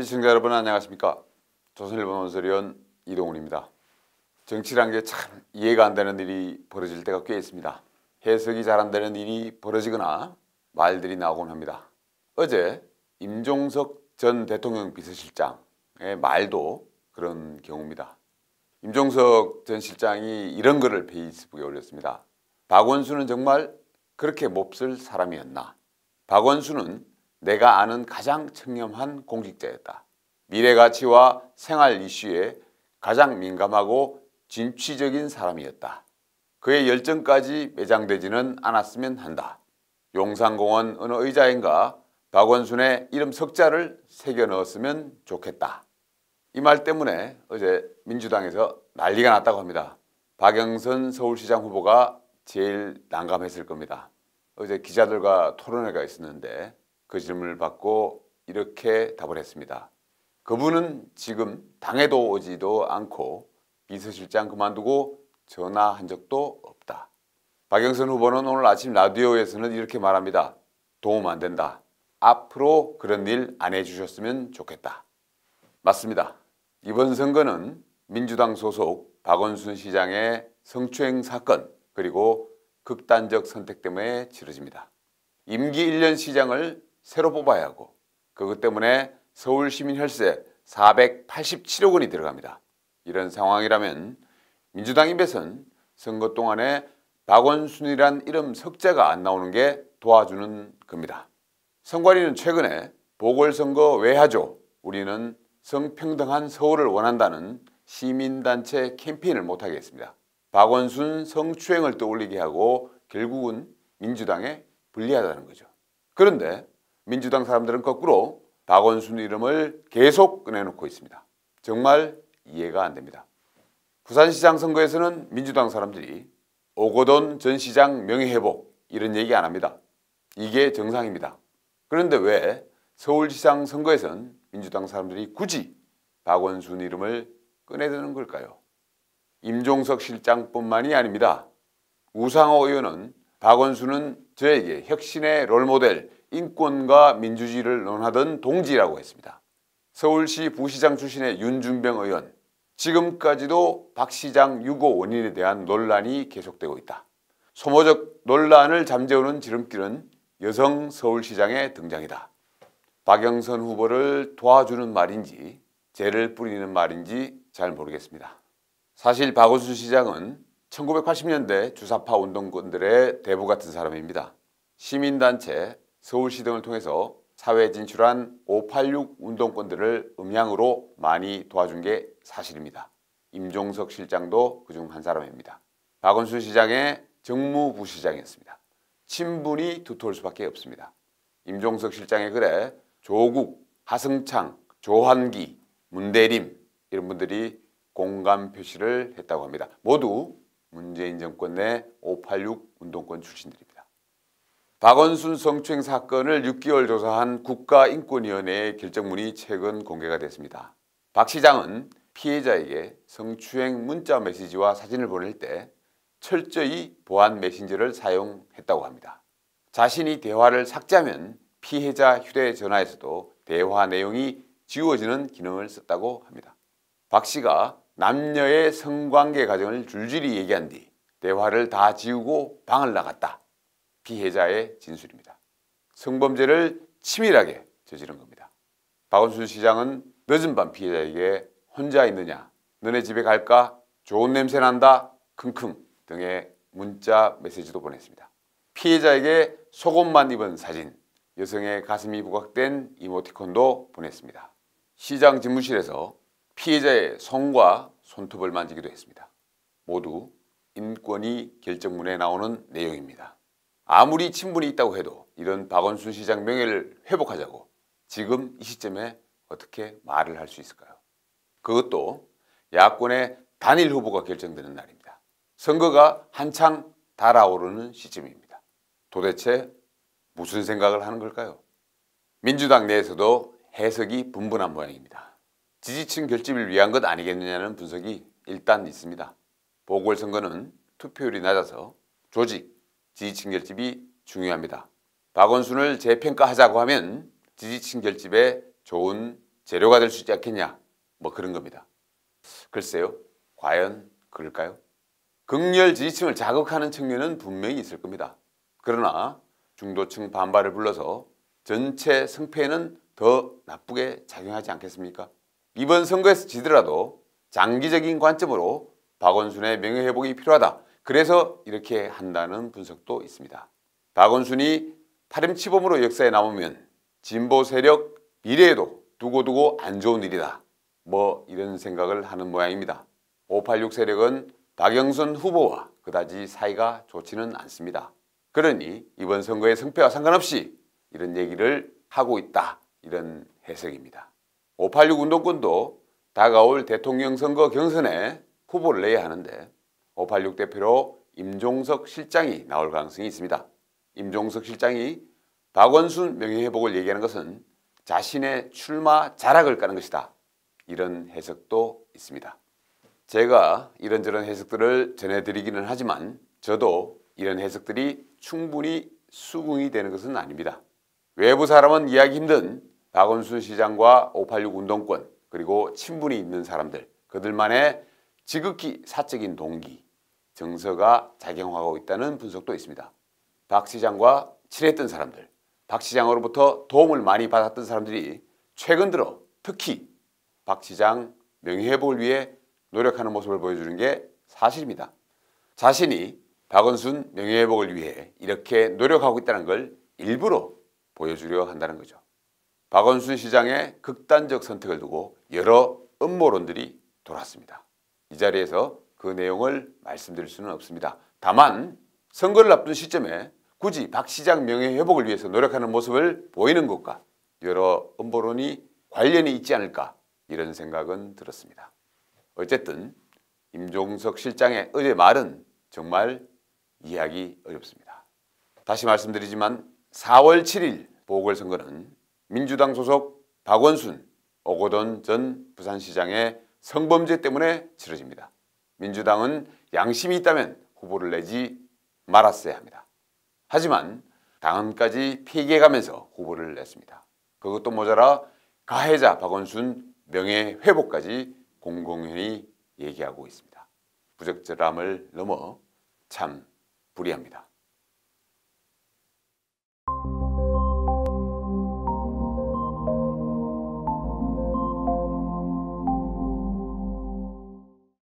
시청자 여러분 안녕하십니까? 조선일보 논설위원 이동훈입니다. 정치란 게 참 이해가 안 되는 일이 벌어질 때가 꽤 있습니다. 해석이 잘 안 되는 일이 벌어지거나 말들이 나오곤 합니다. 어제 임종석 전 대통령 비서실장의 말도 그런 경우입니다. 임종석 전 실장이 이런 글을 페이스북에 올렸습니다. 박원순은 정말 그렇게 몹쓸 사람이었나? 박원순은 내가 아는 가장 청렴한 공직자였다. 미래 가치와 생활 이슈에 가장 민감하고 진취적인 사람이었다. 그의 열정까지 매장되지는 않았으면 한다. 용산공원 어느 의자인가 박원순의 이름 석자를 새겨 넣었으면 좋겠다. 이 말 때문에 어제 민주당에서 난리가 났다고 합니다. 박영선 서울시장 후보가 제일 난감했을 겁니다. 어제 기자들과 토론회가 있었는데 그 질문을 받고 이렇게 답을 했습니다. 그분은 지금 당에도 오지도 않고 비서실장 그만두고 전화한 적도 없다. 박영선 후보는 오늘 아침 라디오에서는 이렇게 말합니다. 도움 안 된다. 앞으로 그런 일 안 해주셨으면 좋겠다. 맞습니다. 이번 선거는 민주당 소속 박원순 시장의 성추행 사건 그리고 극단적 선택 때문에 치러집니다. 임기 1년 시장을 새로 뽑아야 하고 그것 때문에 서울시민 혈세 487억 원이 들어갑니다. 이런 상황이라면 민주당 입에선 선거 동안에 박원순이란 이름 석자가 안 나오는 게 도와주는 겁니다. 선관위는 최근에 보궐선거 왜 하죠? 우리는 성평등한 서울을 원한다는 시민단체 캠페인을 못하게 했습니다. 박원순 성추행을 떠올리게 하고 결국은 민주당에 불리하다는 거죠. 그런데 민주당 사람들은 거꾸로 박원순 이름을 계속 꺼내놓고 있습니다. 정말 이해가 안 됩니다. 부산시장 선거에서는 민주당 사람들이 오거돈 전 시장 명예회복 이런 얘기 안 합니다. 이게 정상입니다. 그런데 왜 서울시장 선거에선 민주당 사람들이 굳이 박원순 이름을 꺼내드는 걸까요? 임종석 실장뿐만이 아닙니다. 우상호 의원은 박원순은 저에게 혁신의 롤모델, 인권과 민주주의를 논하던 동지라고 했습니다. 서울시 부시장 출신의 윤준병 의원, 지금까지도 박 시장 유고 원인에 대한 논란이 계속되고 있다. 소모적 논란을 잠재우는 지름길은 여성 서울시장의 등장이다. 박영선 후보를 도와주는 말인지 죄를 뿌리는 말인지 잘 모르겠습니다. 사실 박원순 시장은 1980년대 주사파 운동권들의 대부 같은 사람입니다. 시민단체 서울시 등을 통해서 사회에 진출한 586 운동권들을 음양으로 많이 도와준 게 사실입니다. 임종석 실장도 그중 한 사람입니다. 박원순 시장의 정무부시장이었습니다. 친분이 두터울 수밖에 없습니다. 임종석 실장의 글에 조국, 하승창, 조한기, 문대림 이런 분들이 공감 표시를 했다고 합니다. 모두 문재인 정권 내 586 운동권 출신들입니다. 박원순 성추행 사건을 6개월 조사한 국가인권위원회의 결정문이 최근 공개가 됐습니다. 박 시장은 피해자에게 성추행 문자 메시지와 사진을 보낼 때 철저히 보안 메신저를 사용했다고 합니다. 자신이 대화를 삭제하면 피해자 휴대전화에서도 대화 내용이 지워지는 기능을 썼다고 합니다. 박 씨가 남녀의 성관계 과정을 줄줄이 얘기한 뒤 대화를 다 지우고 방을 나갔다. 피해자의 진술입니다. 성범죄를 치밀하게 저지른 겁니다. 박원순 시장은 늦은 밤 피해자에게 혼자 있느냐, 너네 집에 갈까, 좋은 냄새 난다, 킁킁 등의 문자 메시지도 보냈습니다. 피해자에게 속옷만 입은 사진, 여성의 가슴이 부각된 이모티콘도 보냈습니다. 시장 집무실에서 피해자의 손과 손톱을 만지기도 했습니다. 모두 인권위 결정문에 나오는 내용입니다. 아무리 친분이 있다고 해도 이런 박원순 시장 명예를 회복하자고 지금 이 시점에 어떻게 말을 할 수 있을까요? 그것도 야권의 단일 후보가 결정되는 날입니다. 선거가 한창 달아오르는 시점입니다. 도대체 무슨 생각을 하는 걸까요? 민주당 내에서도 해석이 분분한 모양입니다. 지지층 결집을 위한 것 아니겠느냐는 분석이 일단 있습니다. 보궐선거는 투표율이 낮아서 조직, 지지층 결집이 중요합니다. 박원순을 재평가하자고 하면 지지층 결집에 좋은 재료가 될 수 있지 않겠냐, 뭐 그런 겁니다. 글쎄요, 과연 그럴까요? 극렬 지지층을 자극하는 측면은 분명히 있을 겁니다. 그러나 중도층 반발을 불러서 전체 승패에는 더 나쁘게 작용하지 않겠습니까? 이번 선거에서 지더라도 장기적인 관점으로 박원순의 명예회복이 필요하다. 그래서 이렇게 한다는 분석도 있습니다. 박원순이 파렴치범으로 역사에 남으면 진보 세력 미래에도 두고두고 안 좋은 일이다. 뭐 이런 생각을 하는 모양입니다. 586 세력은 박영선 후보와 그다지 사이가 좋지는 않습니다. 그러니 이번 선거의 승패와 상관없이 이런 얘기를 하고 있다. 이런 해석입니다. 586 운동권도 다가올 대통령 선거 경선에 후보를 내야 하는데 586 대표로 임종석 실장이 나올 가능성이 있습니다. 임종석 실장이 박원순 명예회복을 얘기하는 것은 자신의 출마 자락을 까는 것이다. 이런 해석도 있습니다. 제가 이런저런 해석들을 전해드리기는 하지만 저도 이런 해석들이 충분히 수긍이 되는 것은 아닙니다. 외부 사람은 이해하기 힘든 박원순 시장과 586 운동권 그리고 친분이 있는 사람들, 그들만의 지극히 사적인 동기, 정서가 작용하고 있다는 분석도 있습니다. 박 시장과 친했던 사람들, 박 시장으로부터 도움을 많이 받았던 사람들이 최근 들어 특히 박 시장 명예회복을 위해 노력하는 모습을 보여주는 게 사실입니다. 자신이 박원순 명예회복을 위해 이렇게 노력하고 있다는 걸 일부러 보여주려 한다는 거죠. 박원순 시장의 극단적 선택을 두고 여러 음모론들이 돌았습니다. 이 자리에서 그 내용을 말씀드릴 수는 없습니다. 다만 선거를 앞둔 시점에 굳이 박 시장 명예회복을 위해서 노력하는 모습을 보이는 것과 여러 음모론이 관련이 있지 않을까 이런 생각은 들었습니다. 어쨌든 임종석 실장의 어제 말은 정말 이해하기 어렵습니다. 다시 말씀드리지만 4월 7일 보궐선거는 민주당 소속 박원순, 오거돈 전 부산시장의 성범죄 때문에 치러집니다. 민주당은 양심이 있다면 후보를 내지 말았어야 합니다. 하지만 당헌까지 폐기해가면서 후보를 냈습니다. 그것도 모자라 가해자 박원순 명예회복까지 공공연히 얘기하고 있습니다. 부적절함을 넘어 참 불의합니다.